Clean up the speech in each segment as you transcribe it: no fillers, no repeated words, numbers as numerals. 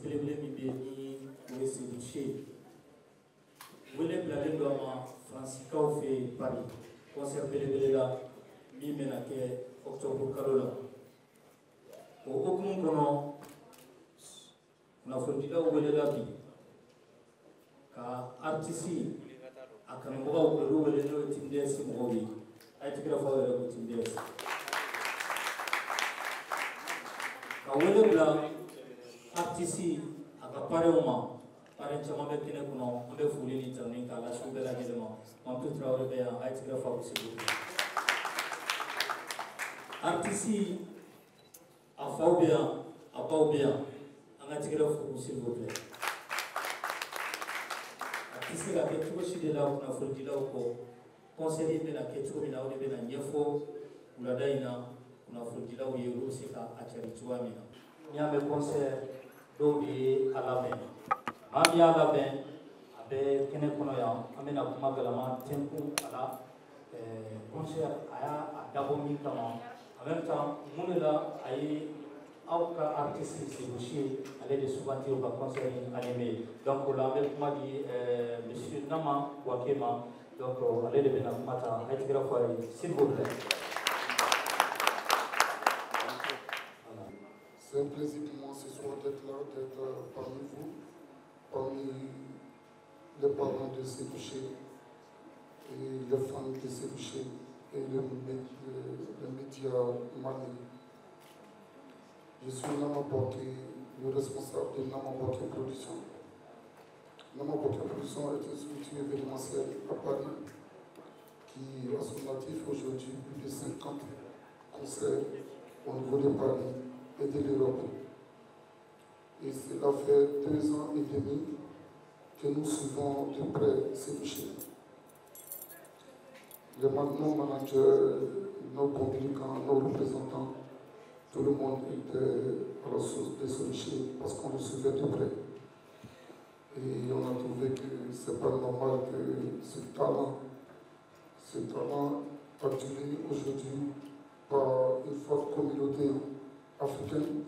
belebele min bɛ yen ni o ye Seydou ye wele bilalen dɔ ma Faransiikaw fɛ yen Paris concert belebele la min bɛna kɛ octobre kalo la o hukumu kɔnɔ kunnafonidilaw welela bi ka artiste a kanubagaw olu wele n'o ye TMDS mɔgɔw ye a ye tigɛrɛ fɔ aw yɛrɛ ko TMDS ka wele bila artiste a ka parrainw ma parrain caman bɛ kɛnɛ kɔnɔ an bɛ foli ni tanu k'a lase u bɛɛ lajɛlen ma Mantu Traoré bɛ yan a ye tigɛrɛ fɔ aw s'il vous plaît artiste a faw bɛ yan a baw bɛ yan an ka tigɛrɛ fɔ u s'il vous plaît a tɛ se ka kɛ cogo si de la kunnafonidilaw kɔ concert in bɛna kɛ cogo min na o de bɛna ɲɛfɔ wulada in na kunnafonidilaw ye olu bɛ se ka a cari cogoya min na n'i y'a mɛn concert dɔw de ye a labɛn maa min y'a labɛn a bɛ kɛnɛ kɔnɔ yan an bɛna kuma galama tɛnku a la concert a y'a dabɔ min kama en même temps mun de la a ye aw ka artiste Seydou ye ale de suganti o ka concert in animé donc o la an bɛ kuma di monsieur Nama Wake ma donc ale de bɛna kuma ta a ye tigɛrɛ fɔ a ye s'il vous plaît. C'est un plaisir pour moi ce soir d'être là, d'être parmi vous, parmi les parents de Seydou et les fans de Seydou et les médias maliens. Je suis Nama Wake, le responsable de Nama Wake Production. Nama Wake Production est une structure événementielle à Paris qui a son actif aujourd'hui plus de 50 concerts au niveau de Paris et de l'Europe. Et cela fait 2 ans et demi que nous suivons de près ces dossiers. Les managers, nos communicants, nos représentants, tout le monde était à la source de ce dossier parce qu'on le suivait de près. Et on a trouvé que ce n'est pas normal que ce talent activé aujourd'hui par une forte communauté africaine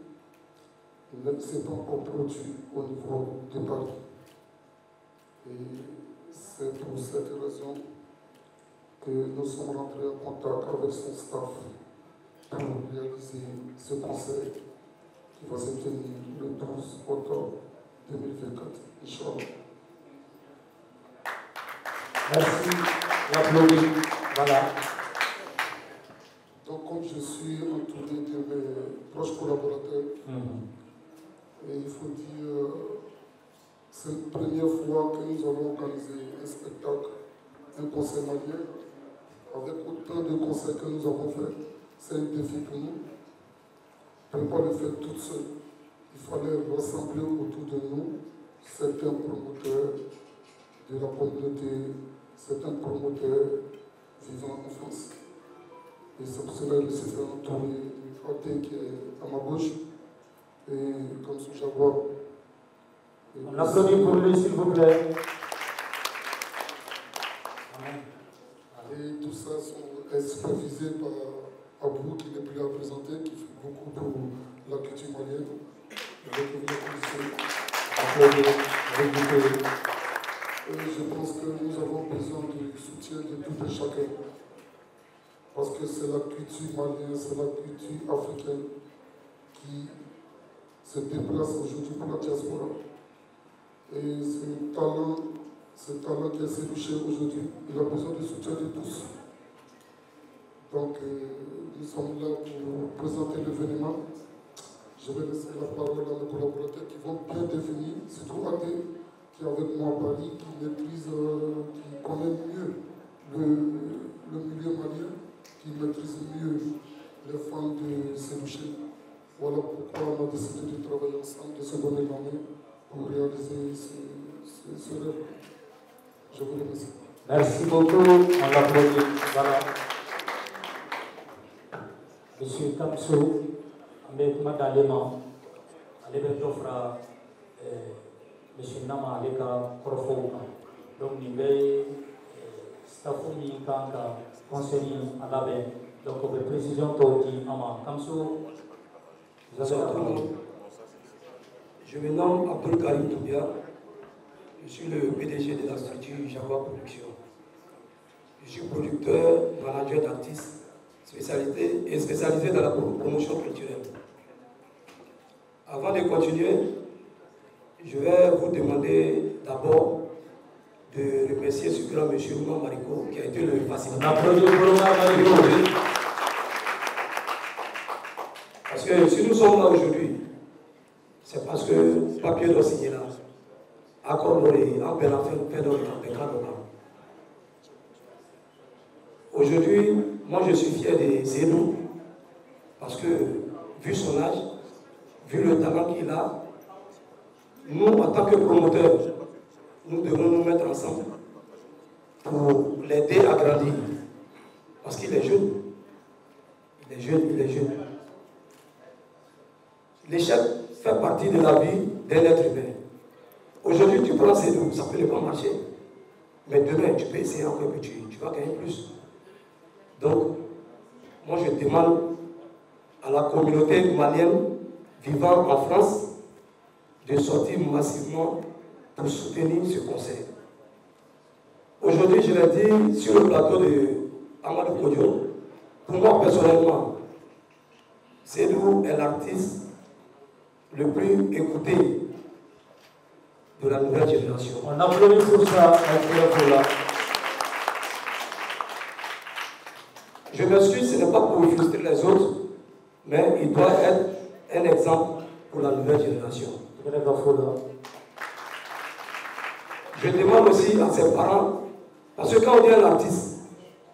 ne s'est pas encore produit au niveau de Paris. Et c'est pour cette raison que nous sommes rentrés en contact avec son staff pour réaliser ce concert qui va se tenir le 12 octobre 2024. Inch'Allah. Merci, l'applaudit. Voilà. Donc, comme je suis entouré de mes proches collaborateurs, et il faut dire, c'est la première fois que nous allons organiser un spectacle, un concert malien, avec autant de concerts que nous avons fait. C'est un défi pour nous. On ne peut pas le faire tout seul. Il fallait rassembler autour de nous certains promoteurs de la communauté, certains promoteurs vivant en France. Et c'est pour cela que je suis fait entourer du Faté qui est à ma gauche et comme son Jaguar. On applaudit pour lui, s'il vous plaît. Et tout ça est supervisé par Abou qui n'est plus à présenter, qui fait beaucoup pour la culture malienne. Et je pense que nous avons besoin du soutien de tout et chacun. Parce que c'est la culture malienne, c'est la culture africaine qui se déplace aujourd'hui pour la diaspora. Et ce talent qui est séduché aujourd'hui, il a besoin du soutien de tous. Donc nous sommes là pour présenter l'événement. Je vais laisser la parole à mes collaborateurs qui vont bien définir, surtout Adé, qui est avec moi à Paris, qui maîtrise, qui connaît mieux le milieu malien, qui maîtrise mieux les fans de Sélouché. Voilà pourquoi on a décidé de travailler ensemble, de se donner la main pour réaliser ce rêve. Je vous remercie. Merci beaucoup, on l'applaudit. Voilà. Monsieur Kamso, avec Madalema, avec l'offre, Monsieur Nama, avec Korofo. Donc, nous avons Stafoumi Kanka, conseiller à la baie. Donc, on peut précision Toti Ama. Kamso, vous avez la parole. Je me nomme Abdul Karim Toubia. Je suis le PDG de la structure Jaguar Production. Je suis producteur, manager d'artistes spécialisé dans la promotion culturelle. Avant de continuer, je vais vous demander d'abord de remercier ce grand monsieur Oumar Mariko qui a été le facilitateur. Parce que si nous sommes là aujourd'hui, c'est parce que papier doit signer là. Accord Loré, en bel affaire, fait dans le Aujourd'hui, moi je suis fier de Zénou parce que, vu son âge, vu le talent qu'il a, nous, en tant que promoteurs, nous devons nous mettre ensemble pour l'aider à grandir. Parce qu'il est jeune. Il est jeune, il est jeune. L'échec fait partie de la vie d'un être humain. Aujourd'hui, tu prends Zénou, ça peut ne pas marcher. Mais demain, tu peux essayer encore et tu vas gagner plus. Donc, moi je demande à la communauté malienne vivant en France de sortir massivement pour soutenir ce concert. Aujourd'hui, je l'ai dit sur le plateau de Amadou Kodjo, pour moi personnellement, Zénou est l'artiste le plus écouté de la nouvelle génération. On applaudit pour ça, là. Je m'excuse, ce n'est pas pour frustrer les autres, mais il doit être un exemple pour la nouvelle génération. Je demande aussi à ses parents, parce que quand on dit un artiste,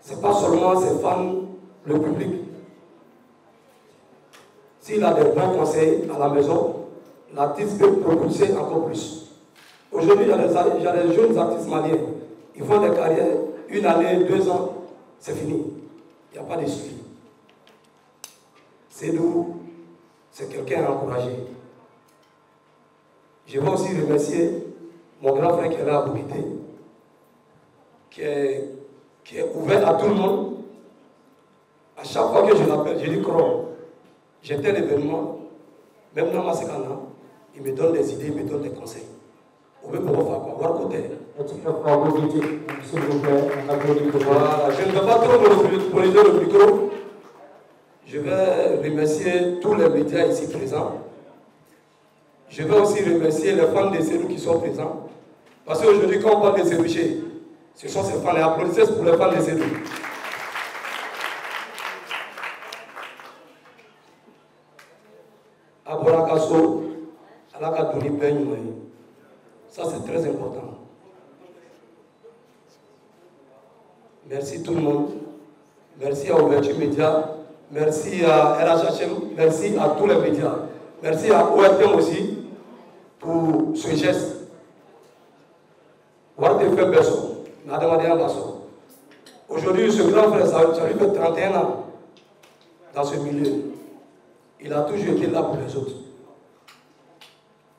ce n'est pas seulement ses fans, le public. S'il a des bons conseils à la maison, l'artiste peut propulser encore plus. Aujourd'hui, il y a des jeunes artistes maliens, ils font des carrières, 1 année, 2 ans, c'est fini. Il n'y a pas de suivi. Zénou, c'est quelqu'un à encourager. Je veux aussi remercier mon grand frère qui est là à Bouquité, qui est ouvert à tout le monde. À chaque fois que je l'appelle, je dis Kron, j'ai tel événement, même dans ma séquana, il me donne des idées, il me donne des conseils. On veut pouvoir faire quoi? Voir côté. Voilà, je ne vais pas trop monopoliser le micro. Je vais remercier tous les médias ici présents. Je vais aussi remercier les fans de Zénou qui sont présents. Parce qu'aujourd'hui, quand on parle de Zérouché, ce sont ces fans. Les applaudissements pour les fans de Zénou. Aborakaso, Alakadoni Ben. Ça, c'est très important. Merci tout le monde. Merci à Ouverture Média. Merci à RHHM. Merci à tous les médias. Merci à ORTM aussi pour ce geste. Aujourd'hui, ce grand frère, ça lui fait 31 ans dans ce milieu. Il a toujours été là pour les autres.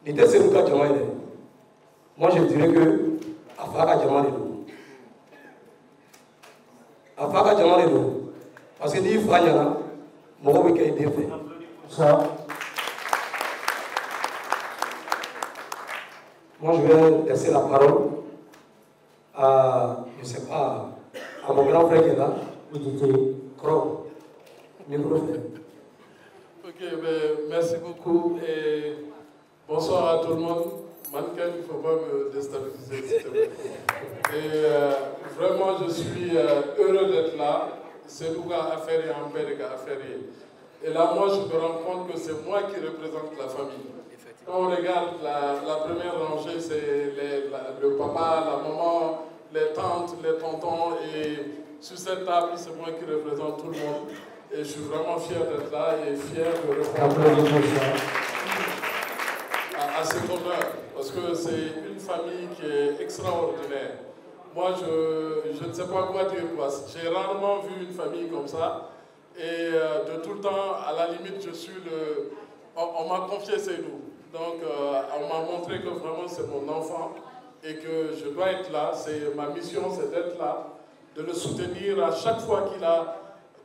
N'était c'est Luka Djamaïne. Moi, je dirais que Afaka Djamaïne. Afaka Djamaïne. Parce que dit Fanyana, mon week-end est fait. Ça. Moi, je vais laisser la parole à, je ne sais pas, à mon grand frère qui est là. Kro. Ok, merci beaucoup et bonsoir à tout le monde. Mannequin, il ne faut pas me déstabiliser, s'il te plaît. Et vraiment, je suis heureux d'être là. C'est nous qui avons affaire en paix, qui affaire. Et là, moi, je me rends compte que c'est moi qui représente la famille. Quand on regarde la première rangée, c'est le papa, la maman, les tantes, les tontons. Et sur cette table, c'est moi qui représente tout le monde. Et je suis vraiment fier d'être là et fier de répondre à cet honneur. Parce que c'est une famille qui est extraordinaire. Moi, je ne sais pas quoi dire. J'ai rarement vu une famille comme ça. Et de tout le temps, à la limite, je suis le... On m'a confié Zénou. Donc, on m'a montré que vraiment c'est mon enfant et que je dois être là. Ma mission, c'est d'être là, de le soutenir à chaque fois qu'il a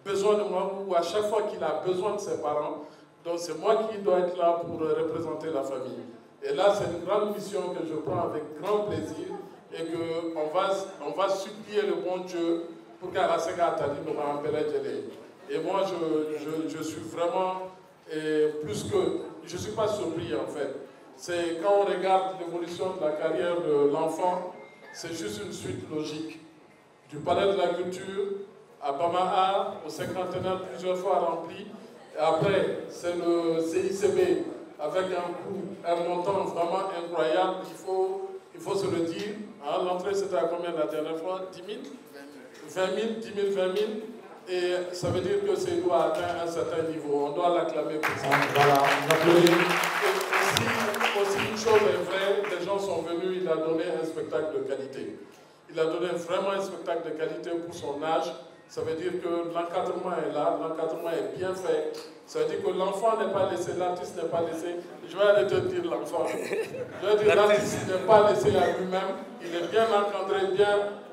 besoin de moi ou à chaque fois qu'il a besoin de ses parents. Donc c'est moi qui dois être là pour représenter la famille. Et là, c'est une grande mission que je prends avec grand plaisir et qu'on va supplier le bon Dieu pour qu'Arasega Atali nous rappelle. Et moi, je suis vraiment plus que... Je ne suis pas surpris en fait. C'est quand on regarde l'évolution de la carrière de l'enfant, c'est juste une suite logique. Du palais de la culture à Bamaha, au cinquantenaire plusieurs fois rempli. Et après, c'est le CICB avec un montant vraiment incroyable. Il faut se le dire. Hein, l'entrée, c'était à combien la dernière fois? 10 000 20 000, 10 000, 20 000. Et ça veut dire que c'est doit atteindre un certain niveau. On doit l'acclamer pour ça. Voilà, Et aussi, une chose est vraie, les gens sont venus, il a donné un spectacle de qualité. Il a donné vraiment un spectacle de qualité pour son âge. Ça veut dire que l'encadrement est là, l'encadrement est bien fait. Ça veut dire que l'enfant n'est pas laissé, l'artiste n'est pas laissé. Je vais arrêter de dire l'enfant. Je vais dire l'artiste n'est pas laissé à lui-même. Il est bien encadré,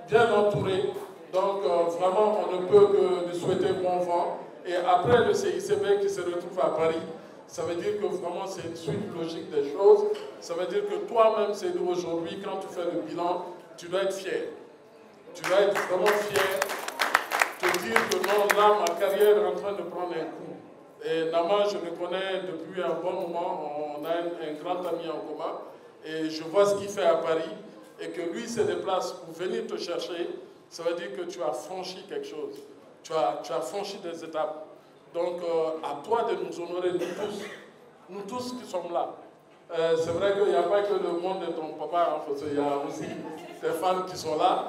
bien entouré. Donc vraiment, on ne peut que lui souhaiter bon vent. Et après le CICB qui se retrouve à Paris, ça veut dire que vraiment c'est une suite logique des choses. Ça veut dire que toi-même, c'est nous aujourd'hui, quand tu fais le bilan, tu dois être fier. Tu dois être vraiment fier. Te dire que non, là, ma carrière est en train de prendre un coup. Et Nama, je le connais depuis un bon moment. On a un grand ami en commun. Et je vois ce qu'il fait à Paris. Et que lui se déplace pour venir te chercher. Ça veut dire que tu as franchi quelque chose. Tu as franchi des étapes. Donc, à toi de nous honorer, nous tous qui sommes là. C'est vrai qu'il n'y a pas que le monde de ton papa, hein, parce qu'il y a aussi des fans qui sont là.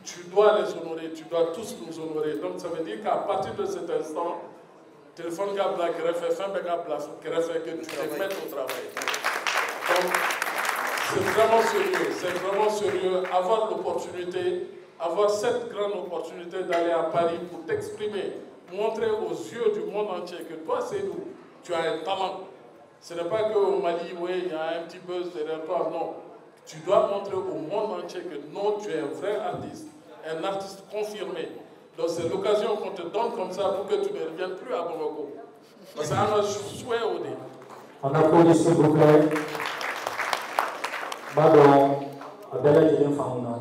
Tu dois les honorer, tu dois tous nous honorer. Donc, ça veut dire qu'à partir de cet instant, téléphone Gabla Greffe, fin Gabla Greffe, que tu te mettes au travail. Donc, c'est vraiment sérieux. Avoir l'opportunité, avoir cette grande opportunité d'aller à Paris pour t'exprimer, montrer aux yeux du monde entier que toi, c'est nous, tu as un talent. Ce n'est pas qu'au Mali, oui, il y a un petit buzz derrière toi, non. Tu dois montrer au monde entier que non, tu es un vrai artiste, un artiste confirmé. Donc c'est l'occasion qu'on te donne comme ça pour que tu ne reviennes plus à Bamako. Parce que c'est un souhait au dé. On applaudit s'il vous plaît. Badon, Abella Jelen Fauna.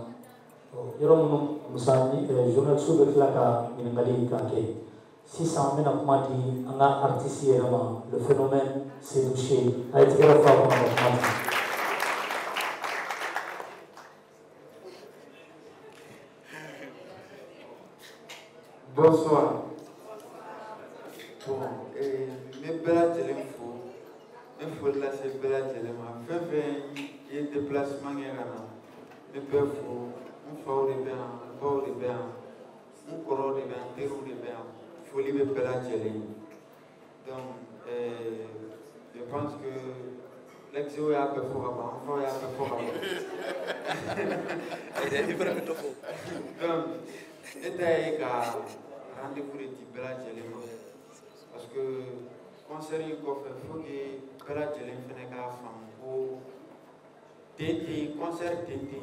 Yorom Musani, journal sous le Klaka, Mingali Kake. 600 000 Akmati, un artiste, le phénomène s'est touché. A été très fort. Bonsoir. Bon, mes belles téléphone, il faut laisser belles téléphone. Fais un déplacement et mes pères font, on fait des bains, on fait des bains, on corrode des bains, on déroule des bains. Il faut les belles téléphone. Donc, je pense que l'exo est un peu fort, on fait un peu fort. Donc, c'était un rendez-vous de Bella Djelema. Parce que, concernant le coffre, il faut que Bella Djelema fasse un femme pour Tété, concert Tété,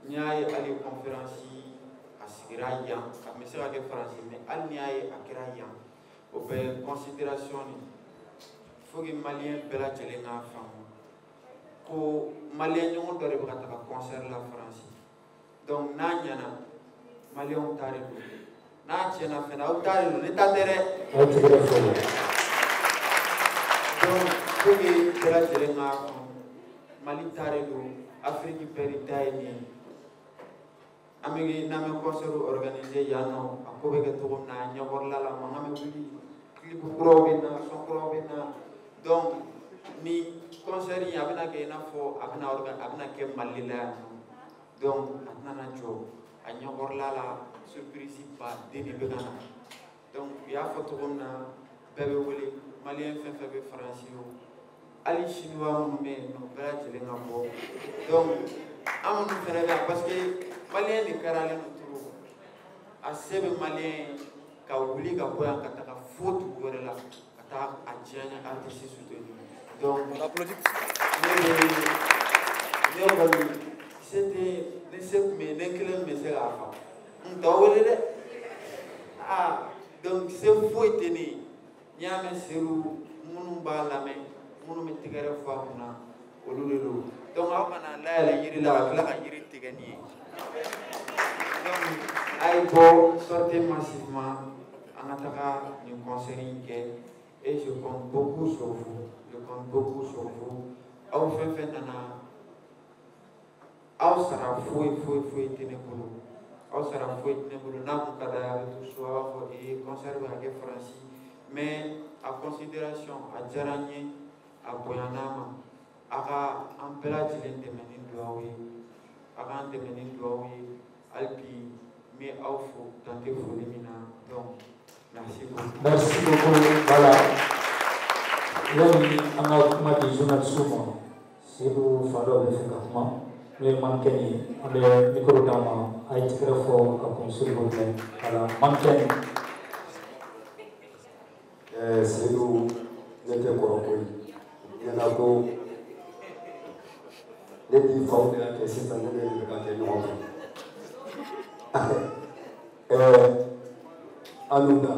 il y a une conférence à Sigirayan, à M. Ragé Français, mais il y a à Kirayan. Pour considération, il faut que les Maliens Bella Djelema femme. Pour les Maliens, nous devons faire un concert à la France. Donc, Nanyana, Malion Tarido, Nachena Fena, Tarido, l'État-terre. Donc, pour que la Jéréma, Mali Tarido, Afrique Péritanie, Amérique, Namé concert organisé, Yano, à Kobe Tourna, Nyaborla, Mamame Buli, Clipurobina, Sonkrobina. Donc, ni concert, il y a un info, Abna Kem Malila. Donc, Nanacho, à Nyaborla, surprise pas, Dini Begana. Donc, il y a photo comme Bébé Woli, Malien fait français, Ali Chinois, mais non, Bella Djelema. Donc, à mon frère, parce que Malien de Karalen, à Sebe Malien, Kaouli, Kaboya, Kataka, faute ou la Kata, à Djana, artiste soutenu. Donc, on applaudit. C'était les 7 mai, les clés, mais c'est la fin. Ah, donc c'est faux et tenu. nyame siru munu ba lame munu mi tigere fauna olululu donc aw kana la la yiri la kala ka yiri tigani donc ay bo sortir massivement anataka ni conseil que et je compte beaucoup sur vous aw fait nana aw sara foi tenebulu aw sara foi tenebulu na ko kada tout soit pour et conserver avec Francis mais à considération à jaranye à boyanama aka ampela tilen de menin doawi aka de menin doawi alpi mais aw fo tenter folimina donc merci beaucoup voilà yani anga kuma di journal suma sibu fado be fika kuma le mankeni ale micro dama ay tikra fo ka konsul bo le ala mankeni sibu nete korokoi yana ko ne di fawde ake sitan ne be ka ke no anunda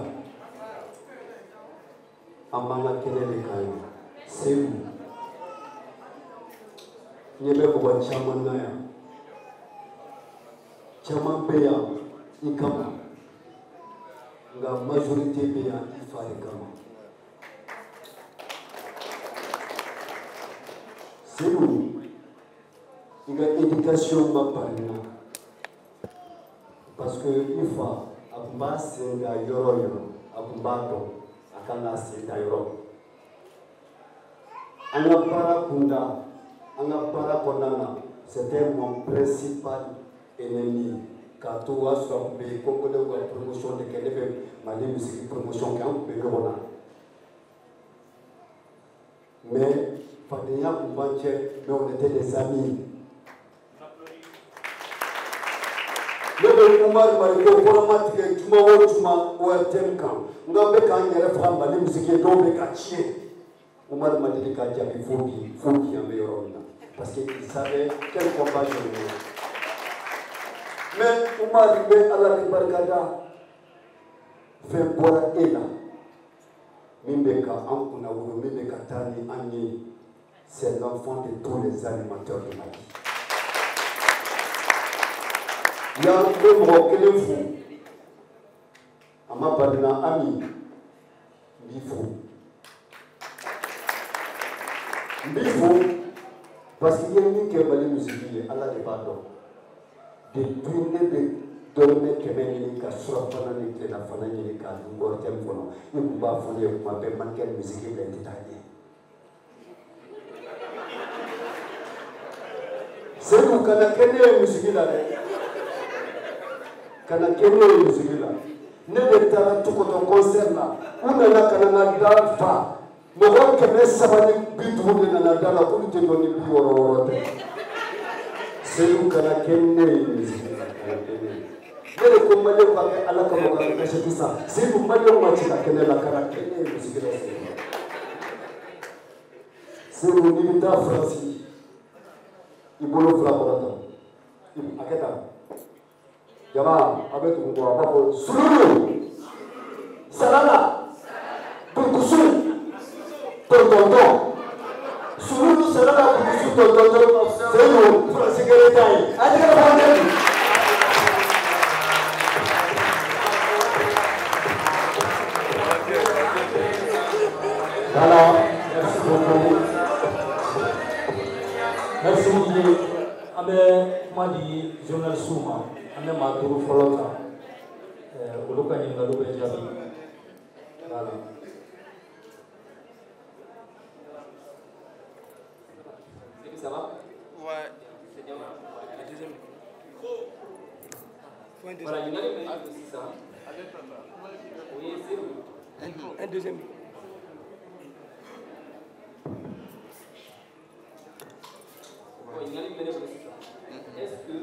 amana kelele kayo sebu nyebe ko chairman na ya chairman be ya ikama nga majorité be ya ifare kama sebu nga éducation ma parina parce que ifa akuma senga yoro akuma do akanga seta yoro anga para kunda anga para konana c'était mon principal ennemi quand tout va sur be kongo de la promotion de kelebe mali musique promotion quand be gona mais Fadéa Koubanche, mais on était des amis. Le Oumar Mariko, Polamatike, Tuma, Ouertemkan, Ngabeka, Yerefra, Mali musique, Domeka, Tchie. Oumar Madika, Djabi, Fouki, en meilleur parce qu'il savait quel combat je voulais. Mais Oumar Ribé, Allah Bargada, fait boire Ela. Mimbeka, Ankuna, Mimbeka, Tani, Agni. C'est l'enfant de tous les animateurs de Mali. Il y a un peu de fou. Ama Badina Ami, Bifou. Bifou, parce qu'il y a une qui est Mali musique, Allah ne pas d'or. De tourner de dormir que même les sur la fanane que la fanane les cas, nous portons pour nous. Il ne peut pas faire des manquer de musique et de détailler. C'est nous qui avons créé musique là. Qui avons créé musique là. Ne pas tout comme concert là. On a là qui a pas. Nous avons que savane bitou de la dala pour te donner plus au c'est nous qui avons créé musique là. Mais le combat de Allah comme c'est tout ça. C'est nous qui avons créé la musique là. C'est nous militaires français. Il bolo fula kɔrɔta a kɛ tan jama a bɛ tugu kɔ a b'a fɔ sululu salala burkusu tɔntɔntɔn sululu salala burkusu tɔntɔntɔn seyidu faransi kelen ta ye a tɛgɛ fɔ ne bi. Voilà, merci beaucoup. Merci beaucoup. Abe madi journal Souma, abe maturu folota. Uluka ni ngalu bejabi. Voilà. Ça va? Ouais. C'est bien. La deuxième. Voilà, il y a une minute aussi ça. Oui, c'est bon. Un deuxième. Est-ce que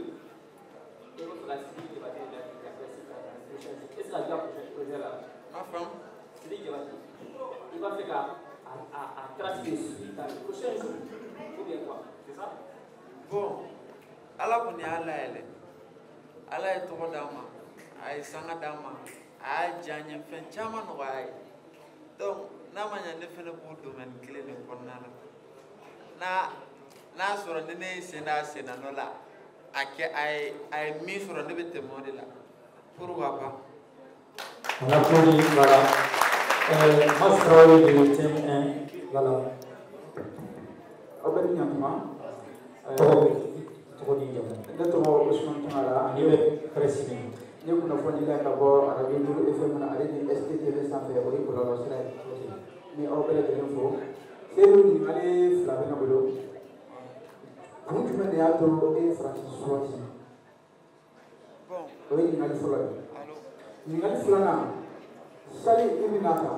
votre activité qui va être est-ce que la prochaine là, il va faire à tracer suite dans le prochain jour ou bien quoi? C'est ça? Bon, Allah kuni Allah est trop d'ama, aïe sanga d'ama, aïe janye fen chama no aïe. Donc, n'a ma ɲa ne fɛnɛ b'o domaine kelen de kɔnɔna la n'a sɔrɔ ni ne ye senda dɔ la a ye min sɔrɔ ne bɛ tɛmɛ o de la pourquoi pas. On applaudit, voilà. Masraoui de thème 1, voilà. Obed Nyantuma. Togoni Diop. Ne tɔgɔ Ousmane Tunkara. Ani bɛ président. Ne kunnafonila ka bɔ Radio Nuru FM na ale ni STTV sanfɛ o ye bɔlɔlɔ sira ye. Ni aw bɛɛ lajɛlen fo. Seydou ɲininkali fila bɛ ne bolo. Kun jumɛn de y'a to e ye Francis choisi? O ye ɲininkali fɔlɔ ye. Ɲininkali filanan, sali i bɛ n'a ta,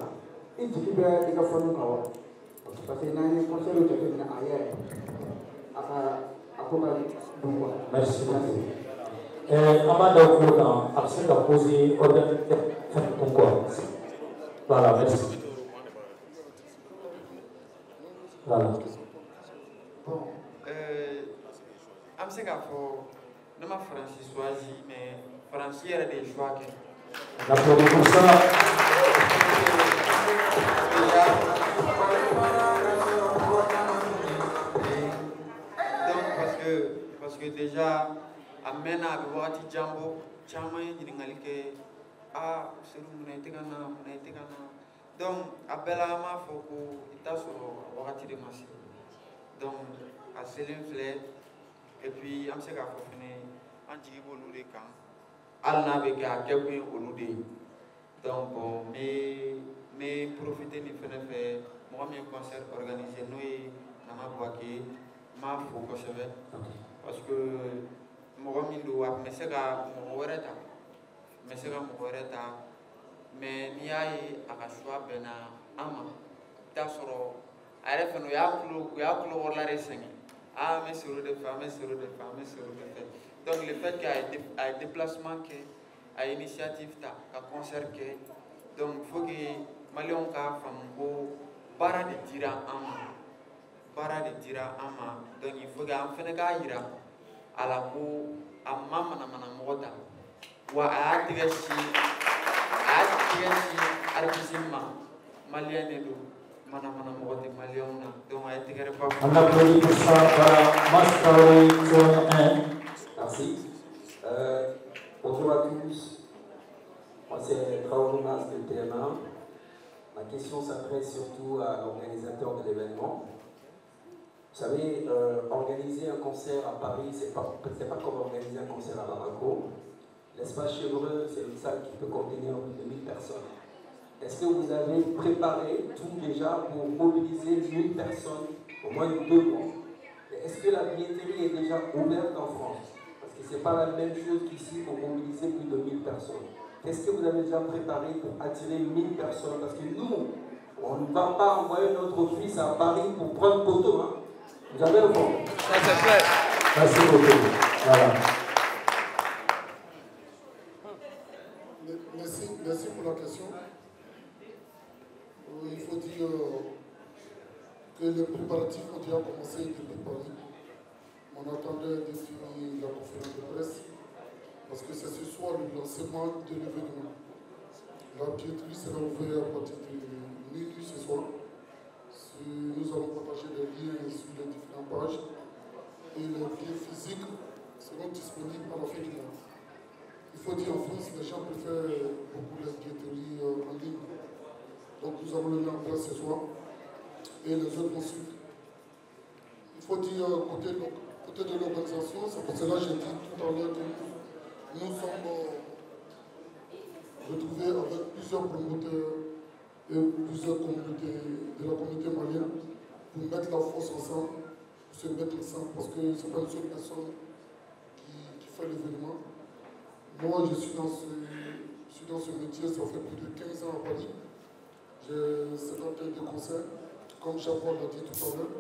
i jigi bɛ i ka fɔliw kan wa? Parce que n'an ye conseil jateminɛ a yɛrɛ, a ko ka dun quoi. Merci beaucoup. An b'a da o kulo kan, a bɛ se ka poser ordre quoi. Voilà, merci. Voilà. Bon, an bɛ se k'a fɔ ne ma Faransi choisi mais Faransi yɛrɛ de ye choix kɛ. On applaudit pour ça. Donc parce que déjà a mɛnna a bɛ wagati jan bɔ caman ye ɲininkali kɛ Seydou munna i tɛ ka na munna i tɛ ka na donc a bɛɛ la an b'a fɔ ko i t'a sɔrɔ wagati de ma se donc a selen filɛ et puis an bɛ se k'a fɔ fɛnɛ an jigi b'olu de kan hali n'a bɛ kɛ a kɛ kun ye olu de ye donc bon n bɛ profiter nin fɛnɛ fɛ mɔgɔ min ye concert organisé n'o ye Nana Bouaké n b'a fo kosɛbɛ parce que mɔgɔ min don a tun bɛ se ka mɔgɔ wɛrɛ ta mais n'i y'a ye a ka choix bɛnna an ma i bɛ taa sɔrɔ a yɛrɛ fɛnɛ o y'a kulo wɔrɔla de sɛgɛn an bɛ Seydou de fɛ donc le fait qu'a ye déplacement kɛ a ye initiative ta ka concert kɛ donc il faut que maliyɛnw k'a faamu ko baara de dira an ma donc il faut que an fɛnɛ k'a yira a la ko a ma manamana mɔgɔ ta wa a y'a tɛgɛ si artiste ma maliyɛn de don manamana mɔgɔ tɛ maliyɛnw na donc a ye tɛgɛrɛ ba. On applaudit pour ça. Voilà, Masraoui zone 1. Merci. Bonjour à tous. Moi, c'est Traoré Mas de TMA. Ma question s'adresse surtout à l'organisateur de l'événement. Vous savez, organiser un concert à Paris, c'est pas comme organiser un concert à Bamako. L'espace Chevreux, c'est une salle qui peut contenir plus de 1000 personnes. Est-ce que vous avez préparé tout déjà pour mobiliser 1000 personnes au moins 2 mois? Est-ce que la billetterie est déjà ouverte en France? Parce que ce n'est pas la même chose qu'ici pour mobiliser plus de 1000 personnes. Qu'est-ce que vous avez déjà préparé pour attirer 1000 personnes? Parce que nous, on ne va pas envoyer notre fils à Paris pour prendre photo. Hein. Vous avez le fond. Ça c'est fait. Merci beaucoup. Voilà. Merci pour la question. Il faut dire que les préparatifs ont déjà commencé depuis Paris. On attendait de finir la conférence de presse parce que c'est ce soir le lancement de l'événement. La billetterie sera ouverte à partir de minuit ce soir. Nous allons partager les liens sur les différentes pages et les billets physiques seront disponibles à la fin du mois. Il faut dire en France, les gens préfèrent beaucoup les billetteries en ligne. Donc nous avons le lien en place ce soir et les autres vont suivre. Il faut dire côté de l'organisation, c'est pour cela que j'ai dit tout à l'heure que nous sommes retrouvés avec plusieurs promoteurs et plusieurs communautés de la communauté malienne pour mettre la force ensemble, pour se mettre ensemble, parce que ce n'est pas une seule personne qui fait l'événement. Moi, je suis dans ce métier, ça fait plus de 15 ans à Paris. J'ai 50 ans de concerts, comme Jean-Paul l'a dit tout à l'heure.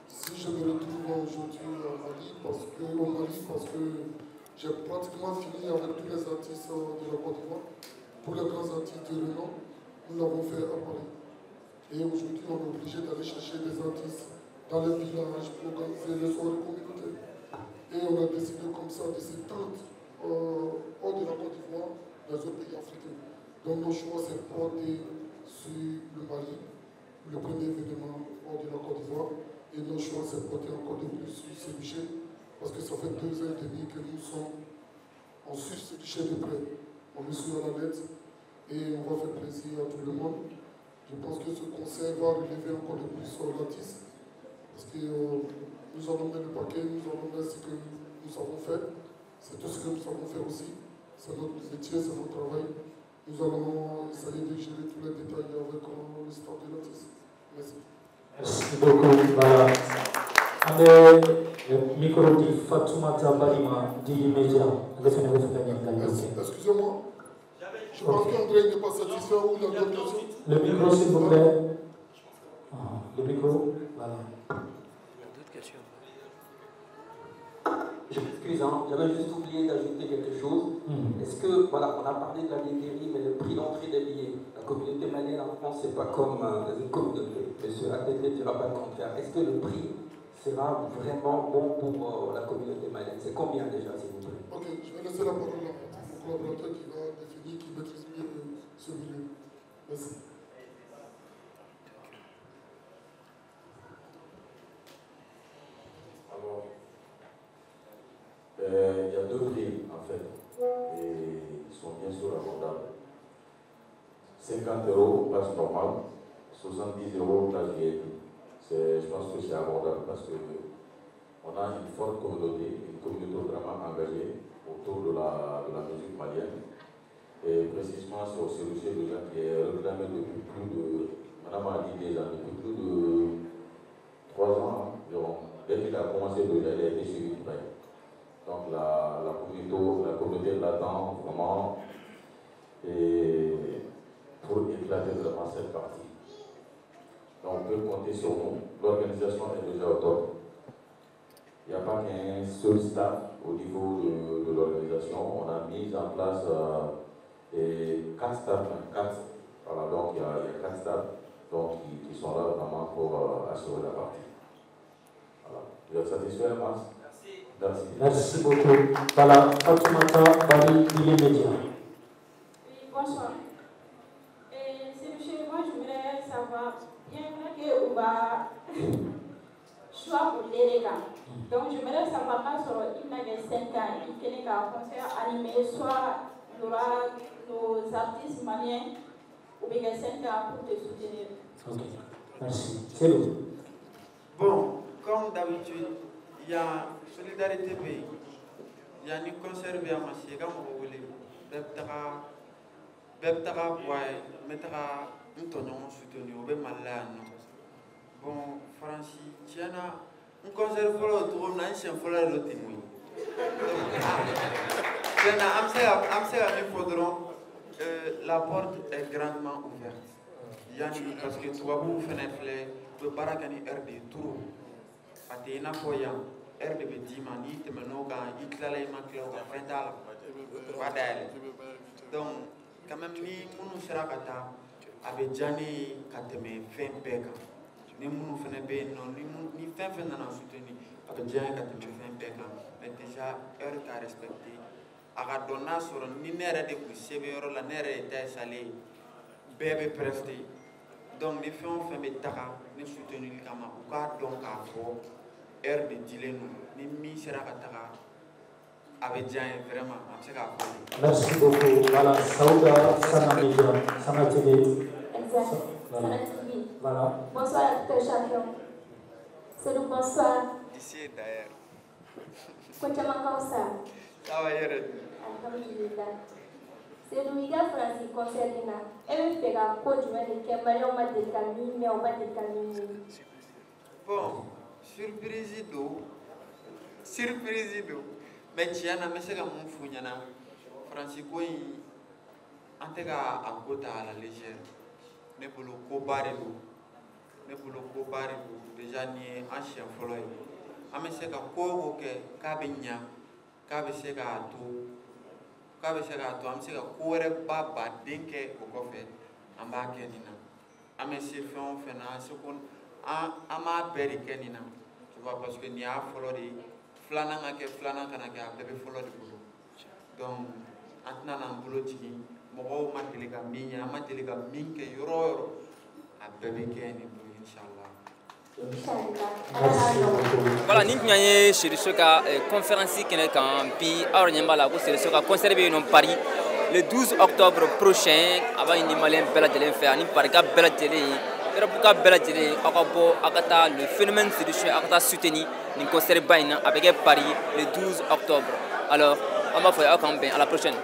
Si je me retrouve aujourd'hui au Mali, parce que j'ai pratiquement fini avec tous les artistes de la Côte d'Ivoire. Pour les grands artistes de renom, nous l'avons fait à Paris. Et aujourd'hui, on est obligé d'aller chercher des artistes dans les villages pour organiser les soirées communautaires. Et on a décidé comme ça de s'étendre hors de la Côte d'Ivoire, dans les autres pays africains. Donc nos choix, c'est porter sur le Mali, le premier événement hors de la Côte d'Ivoire. Et nos choix s'est porté encore de plus sur ce budget, parce que ça fait 2 ans et demi que nous sommes en suivre ce budget de près. On est sur la lettre et on va faire plaisir à tout le monde. Je pense que ce conseil va relever encore de plus sur l'artiste, parce que nous allons mettre le paquet, nous allons mettre ce que nous savons faire. C'est tout ce que nous savons faire aussi. C'est notre métier, c'est notre travail. Nous allons essayer de gérer tous les détails avec l'histoire de l'artiste. Merci. Merci beaucoup. Voilà. Le micro de Fatoumata Barima d'Imédia. Excusez-moi. Je pense qu'André n'est pas satisfait ou la question. Le micro, s'il vous plaît. Le micro, voilà. D'autres questions? Je m'excuse, hein, j'avais juste oublié d'ajouter quelque chose. Est-ce que, voilà, on a parlé de la billetterie, mais le prix d'entrée des billets, la communauté malienne en France, c'est pas comme une communauté. Monsieur ATT ne dira pas le contraire. Est-ce que le prix sera vraiment bon pour la communauté malienne? C'est combien déjà, s'il vous plaît? Ok, je vais laisser la parole à mon collaborateur qui va définir, qui maîtrise mieux ce milieu. Merci. Alors, il y a 2 prix en fait, et ils sont bien sûr abordables. 50 € place normale, 70 € place VIP. Je pense que c'est abordable parce que on a une forte communauté, vraiment engagée autour de la musique malienne. Et précisément sur ce dossier déjà qui est réclamé depuis plus de, Madame a dit déjà, depuis plus de 3 ans environ. Dès qu'il a commencé déjà, il a été suivi de près. Donc la communauté l'attend vraiment et pour éclater vraiment cette partie. Donc on peut compter sur nous. L'organisation est déjà au top. Il n'y a pas qu'un seul staff au niveau de l'organisation. On a mis en place 4 staffs, 4. Voilà, donc il y a 4 staffs donc, qui sont là vraiment pour assurer la partie. Voilà. Vous êtes satisfait, Mars? Merci. Merci beaucoup. Voilà, Fatoumata Bari, il est média. Oui, bonsoir. C'est monsieur, moi je voudrais savoir, bien qu'on va choix pour les gars. Donc je voudrais savoir pas sur une des 5 ans, il y a un concert animé, soit il y aura nos artistes maliens ou bien 5 ans pour te soutenir. Ok, merci. C'est bon. Bon, comme d'habitude, il y a Solidarité Pays. Il y a une conservé à Massi, comme vous voulez. Bebtara, ouais, mettra un tonneau soutenu, au Bemalano. Bon, Francis, tiens, un conserve pour le tour, on a un chien pour le témoin. La porte est grandement ouverte. Parce que tu vas vous faire le barakani RD trop. Atena foya RD bedima ni te manoga itlala imakloga fendala. Wadale. Donc quand même ni munu serakata abejani kateme fembeka. Ni munu fene be non ni fen na soutenir abejani kateme fembeka. Mais déjà heure qu'a respecté. Aga donna sur ni nere de ku sebe la nere était salé bébé presté. Donc, les filles ont fait des taras, nous soutenons les camarades. Donc, à fond, air de dilenu, ni misera katara, avec Jean, vraiment, merci beaucoup. Voilà, Saouda, Sanamédia, Sanatélé. Exact. Sanatélé. Voilà. Bonsoir à tout le champion. C'est le bonsoir. Ici, d'ailleurs. Comment ça? Ça va, hier. Alhamdulillah. C'est Louis Francis concernant. Elle fait la côte de Kembayon Matécamine, mais on va décaminer. Bon, surprise d'eau. Mais tiens, mais c'est comme mon fouillana. Francis, en tout cas, à côté à la légère. Ne pour le cobarelo. Déjà, ni un chien follow. Mais c'est comme quoi, Cabigna, Cabesega tout. Kabe se ka to am se ka ko wɛrɛ ba baden kɛ o kɔfɛ an b'a kɛ nin na an bɛ se fɛn o fɛn na se ko an b'a bɛɛ de kɛ nin na tu vois parce que nin y'a fɔlɔ de ye filanan ka kɛ filanan kana kɛ a bɛɛ bɛ fɔlɔ de bolo donc an tɛna n'an bolo jigin mɔgɔw ma deli ka min ɲɛ an ma deli ka min kɛ yɔrɔ o yɔrɔ a bɛɛ bɛ kɛ nin don inchallah. Voilà, ni tun ye Seriso ka conférence kɛnɛ kan bi aw ɲɛ b'a la ko Seriso ka concert bɛ yen nɔ Paris le 12 octobre prochain a b'a ɲini maliyɛn bɛɛ lajɛlen fɛ ani Parika bɛɛ lajɛlen Europe ka bɛɛ lajɛlen aw ka bɔ aw ka taa le phénomène Seriso aw ka taa soutenir nin concert ba in na a bɛ kɛ Paris le 12 octobre. Alors on b'a fɔ aw k'an bɛn à la prochaine.